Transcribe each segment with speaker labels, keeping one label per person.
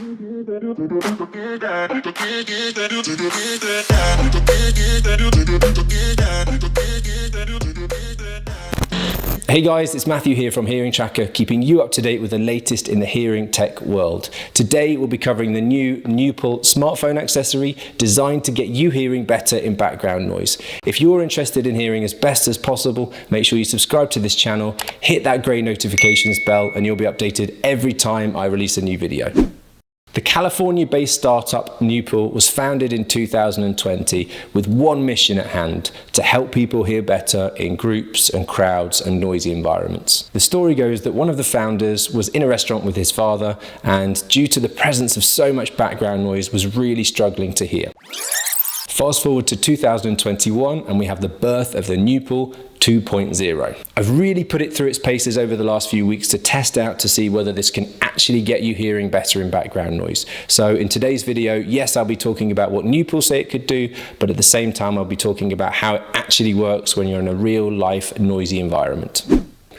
Speaker 1: Hey guys, it's Matthew here from Hearing Tracker, keeping you up to date with the latest in the hearing tech world. Today we'll be covering the new Noopl smartphone accessory designed to get you hearing better in background noise. If you're interested in hearing as best as possible, make sure you subscribe to this channel, hit that grey notifications bell, and you'll be updated every time I release a new video. The California-based startup Noopl was founded in 2020 with one mission at hand: to help people hear better in groups and crowds and noisy environments. The story goes that one of the founders was in a restaurant with his father and, due to the presence of so much background noise, was really struggling to hear. Fast forward to 2021 and we have the birth of the Noopl 2.0. I've really put it through its paces over the last few weeks to test out to see whether this can actually get you hearing better in background noise. So in today's video, yes, I'll be talking about what Noopl say it could do, but at the same time I'll be talking about how it actually works when you're in a real life noisy environment.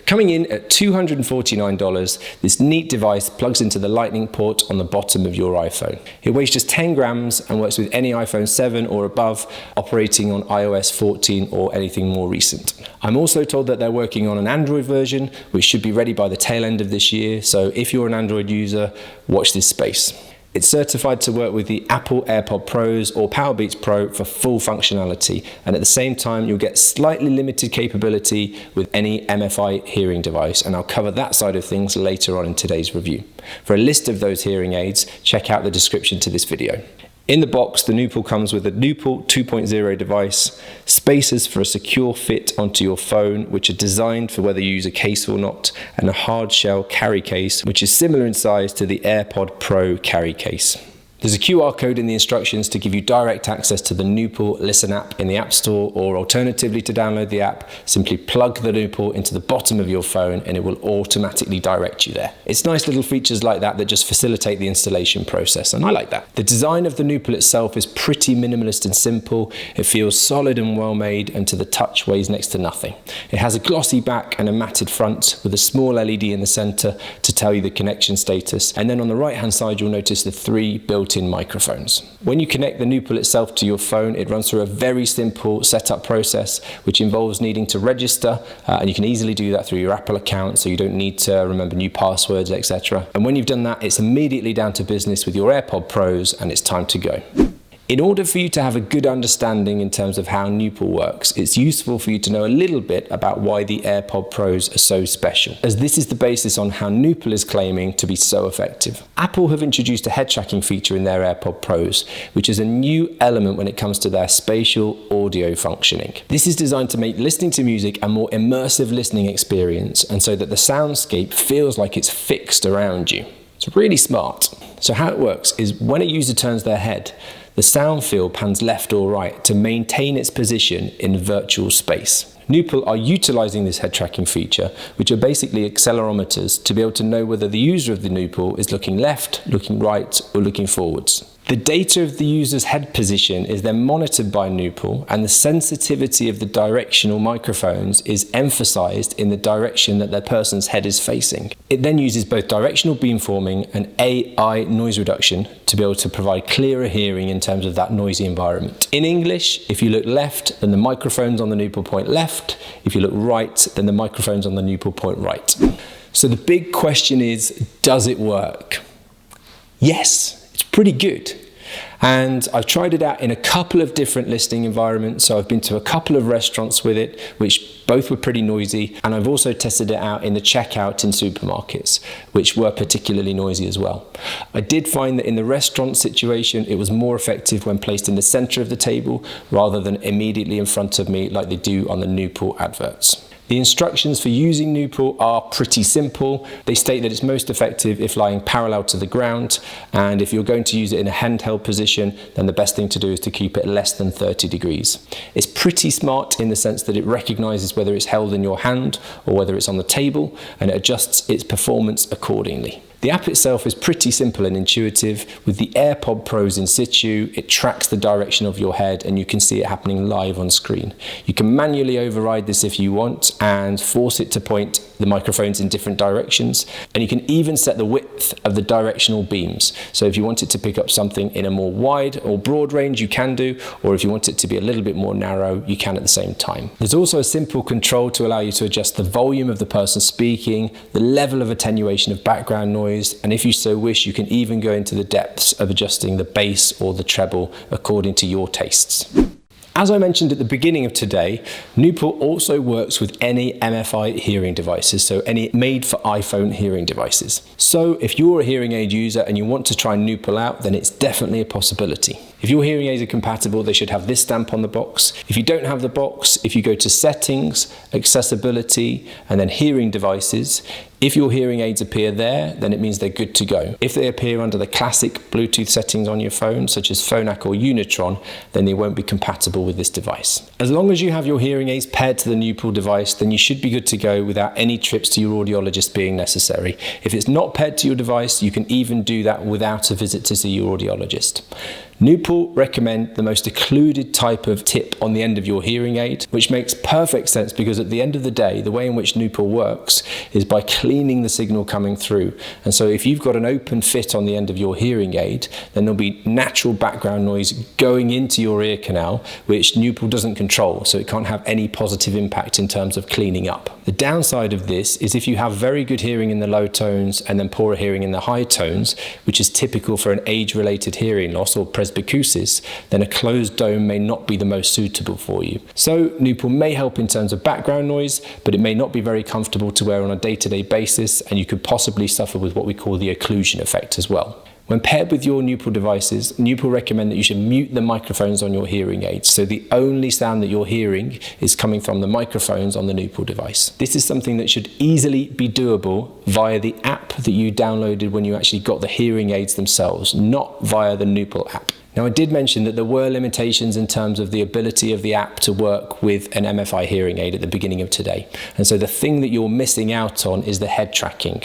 Speaker 1: Coming in at $249, this neat device plugs into the lightning port on the bottom of your iPhone. It weighs just 10 grams and works with any iPhone 7 or above, operating on iOS 14 or anything more recent. I'm also told that they're working on an Android version, which should be ready by the tail end of this year, so if you're an Android user, watch this space. It's certified to work with the Apple AirPods Pros or Powerbeats Pro for full functionality, and at the same time you'll get slightly limited capability with any MFI hearing device, and I'll cover that side of things later on in today's review. For a list of those hearing aids, check out the description to this video. In the box, the Noopl comes with a Noopl 2.0 device, spacers for a secure fit onto your phone, which are designed for whether you use a case or not, and a hard shell carry case, which is similar in size to the AirPods Pro carry case. There's a QR code in the instructions to give you direct access to the Noopl Listen app in the App Store, or alternatively, to download the app, simply plug the Noopl into the bottom of your phone and it will automatically direct you there. It's nice little features like that that just facilitate the installation process, and I like that. The design of the Noopl itself is pretty minimalist and simple. It feels solid and well made, and to the touch weighs next to nothing. It has a glossy back and a matted front with a small LED in the center to tell you the connection status, and then on the right hand side you'll notice the 3 built-in microphones. When you connect the Noopl itself to your phone, it runs through a very simple setup process, which involves needing to register, and you can easily do that through your Apple account, so you don't need to remember new passwords, etc. And when you've done that, it's immediately down to business with your AirPods Pros, and it's time to go. In order for you to have a good understanding in terms of how Noopl works, it's useful for you to know a little bit about why the AirPods Pros are so special, as this is the basis on how Noopl is claiming to be so effective. Apple have introduced a head tracking feature in their AirPods Pros, which is a new element when it comes to their spatial audio functioning. This is designed to make listening to music a more immersive listening experience, and so that the soundscape feels like it's fixed around you. It's really smart. So how it works is when a user turns their head, the sound field pans left or right to maintain its position in virtual space. Noopl are utilizing this head tracking feature, which are basically accelerometers, to be able to know whether the user of the Noopl is looking left, looking right, or looking forwards. The data of the user's head position is then monitored by Noopl, and the sensitivity of the directional microphones is emphasized in the direction that that person's head is facing. It then uses both directional beamforming and AI noise reduction to be able to provide clearer hearing in terms of that noisy environment. In English, if you look left, then the microphones on the Noopl point left. If you look right, then the microphones on the Noopl point right. So the big question is, does it work? Yes. It's pretty good, and I've tried it out in a couple of different listening environments. So I've been to a couple of restaurants with it, which both were pretty noisy, and I've also tested it out in the checkout in supermarkets, which were particularly noisy as well. I did find that in the restaurant situation it was more effective when placed in the center of the table rather than immediately in front of me like they do on the Noopl adverts. The instructions for using Noopl are pretty simple. They state that it's most effective if lying parallel to the ground, and if you're going to use it in a handheld position, then the best thing to do is to keep it less than 30 degrees. It's pretty smart in the sense that it recognizes whether it's held in your hand or whether it's on the table, and it adjusts its performance accordingly. The app itself is pretty simple and intuitive. With the AirPods Pros in situ, it tracks the direction of your head and you can see it happening live on screen. You can manually override this if you want and force it to point the microphones in different directions, and you can even set the width of the directional beams. So if you want it to pick up something in a more wide or broad range, you can do, or if you want it to be a little bit more narrow, you can at the same time. There's also a simple control to allow you to adjust the volume of the person speaking, the level of attenuation of background noise, and if you so wish, you can even go into the depths of adjusting the bass or the treble according to your tastes. As I mentioned at the beginning of today, Noopl also works with any MFI hearing devices, so any made for iPhone hearing devices. So if you're a hearing aid user and you want to try Noopl out, then it's definitely a possibility. If your hearing aids are compatible, they should have this stamp on the box. If you don't have the box, if you go to Settings, Accessibility, and then Hearing Devices, if your hearing aids appear there, then it means they're good to go. If they appear under the classic Bluetooth settings on your phone, such as Phonak or Unitron, then they won't be compatible with this device. As long as you have your hearing aids paired to the Noopl device, then you should be good to go without any trips to your audiologist being necessary. If it's not paired to your device, you can even do that without a visit to see your audiologist. Noopl recommend the most occluded type of tip on the end of your hearing aid, which makes perfect sense because at the end of the day, the way in which Noopl works is by cleaning the signal coming through. And so if you've got an open fit on the end of your hearing aid, then there'll be natural background noise going into your ear canal, which Noopl doesn't control, so it can't have any positive impact in terms of cleaning up. The downside of this is if you have very good hearing in the low tones and then poorer hearing in the high tones, which is typical for an age-related hearing loss or presbycusis, then a closed dome may not be the most suitable for you. So Noopl may help in terms of background noise, but it may not be very comfortable to wear on a day-to-day basis, and you could possibly suffer with what we call the occlusion effect as well. When paired with your Noopl devices, Noopl recommend that you should mute the microphones on your hearing aids, so the only sound that you're hearing is coming from the microphones on the Noopl device. This is something that should easily be doable via the app that you downloaded when you actually got the hearing aids themselves, not via the Noopl app. Now, I did mention that there were limitations in terms of the ability of the app to work with an MFI hearing aid at the beginning of today. And so the thing that you're missing out on is the head tracking.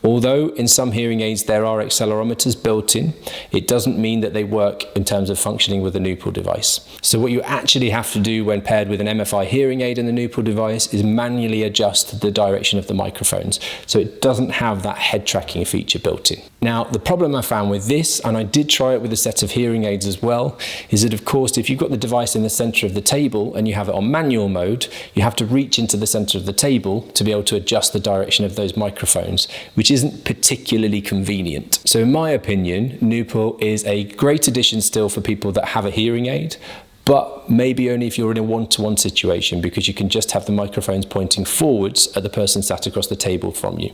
Speaker 1: Although in some hearing aids there are accelerometers built in, it doesn't mean that they work in terms of functioning with the Noopl device. So what you actually have to do when paired with an MFI hearing aid and the Noopl device is manually adjust the direction of the microphones. So it doesn't have that head tracking feature built in. Now, the problem I found with this, and I did try it with a set of hearing aids as well, is that of course if you've got the device in the center of the table and you have it on manual mode, you have to reach into the center of the table to be able to adjust the direction of those microphones, which isn't particularly convenient. So in my opinion, Noopl is a great addition still for people that have a hearing aid, but maybe only if you're in a one-to-one situation, because you can just have the microphones pointing forwards at the person sat across the table from you.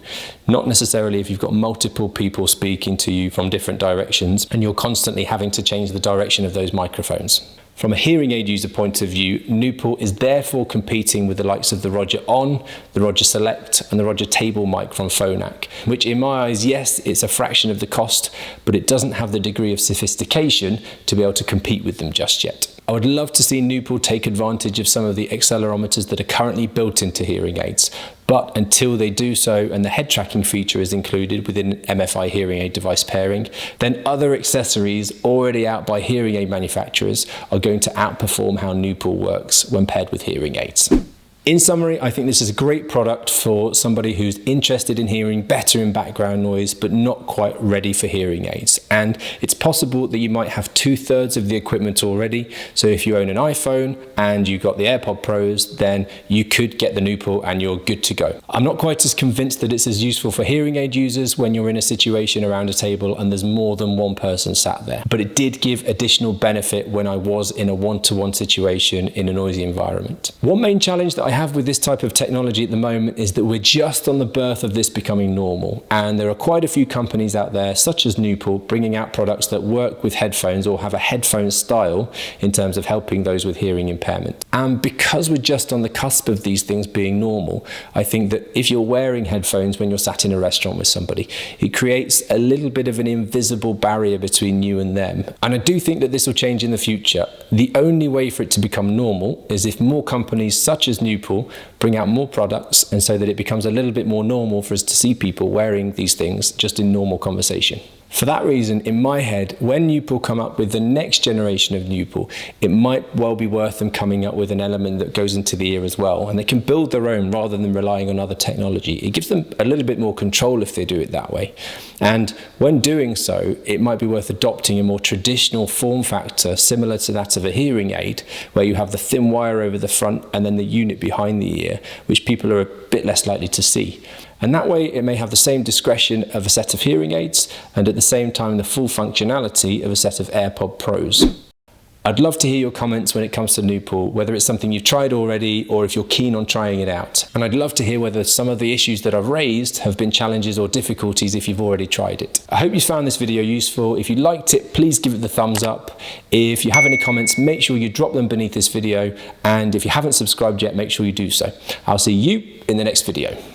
Speaker 1: Not necessarily if you've got multiple people speaking to you from different directions and you're constantly having to change the direction of those microphones. From a hearing aid user point of view, Noopl is therefore competing with the likes of the Roger On, the Roger Select, and the Roger Table mic from Phonak, which in my eyes, yes, it's a fraction of the cost, but it doesn't have the degree of sophistication to be able to compete with them just yet. I would love to see Noopl take advantage of some of the accelerometers that are currently built into hearing aids, but until they do so and the head tracking feature is included within MFI hearing aid device pairing, then other accessories already out by hearing aid manufacturers are going to outperform how Noopl works when paired with hearing aids. In summary, I think this is a great product for somebody who's interested in hearing better in background noise, but not quite ready for hearing aids. And it's possible that you might have 2/3 of the equipment already. So if you own an iPhone and you've got the AirPods Pros, then you could get the Noopl and you're good to go. I'm not quite as convinced that it's as useful for hearing aid users when you're in a situation around a table and there's more than one person sat there. But it did give additional benefit when I was in a one-to-one situation in a noisy environment. One main challenge that I have with this type of technology at the moment is that we're just on the birth of this becoming normal, and there are quite a few companies out there such as Noopl bringing out products that work with headphones or have a headphone style in terms of helping those with hearing impairment. And because we're just on the cusp of these things being normal, I think that if you're wearing headphones when you're sat in a restaurant with somebody, it creates a little bit of an invisible barrier between you and them. And I do think that this will change in the future. The only way for it to become normal is if more companies such as Noopl Noopl bring out more products, and so that it becomes a little bit more normal for us to see people wearing these things just in normal conversation. For that reason, in my head, when Noopl come up with the next generation of Noopl, it might well be worth them coming up with an element that goes into the ear as well, and they can build their own rather than relying on other technology. It gives them a little bit more control if they do it that way. And when doing so, it might be worth adopting a more traditional form factor similar to that of a hearing aid, where you have the thin wire over the front and then the unit behind the ear, which people are a bit less likely to see. And that way it may have the same discretion of a set of hearing aids and at the same time the full functionality of a set of AirPods Pros. I'd love to hear your comments when it comes to Noopl, whether it's something you've tried already or if you're keen on trying it out. And I'd love to hear whether some of the issues that I've raised have been challenges or difficulties if you've already tried it. I hope you found this video useful. If you liked it, please give it the thumbs up. If you have any comments, make sure you drop them beneath this video. And if you haven't subscribed yet, make sure you do so. I'll see you in the next video.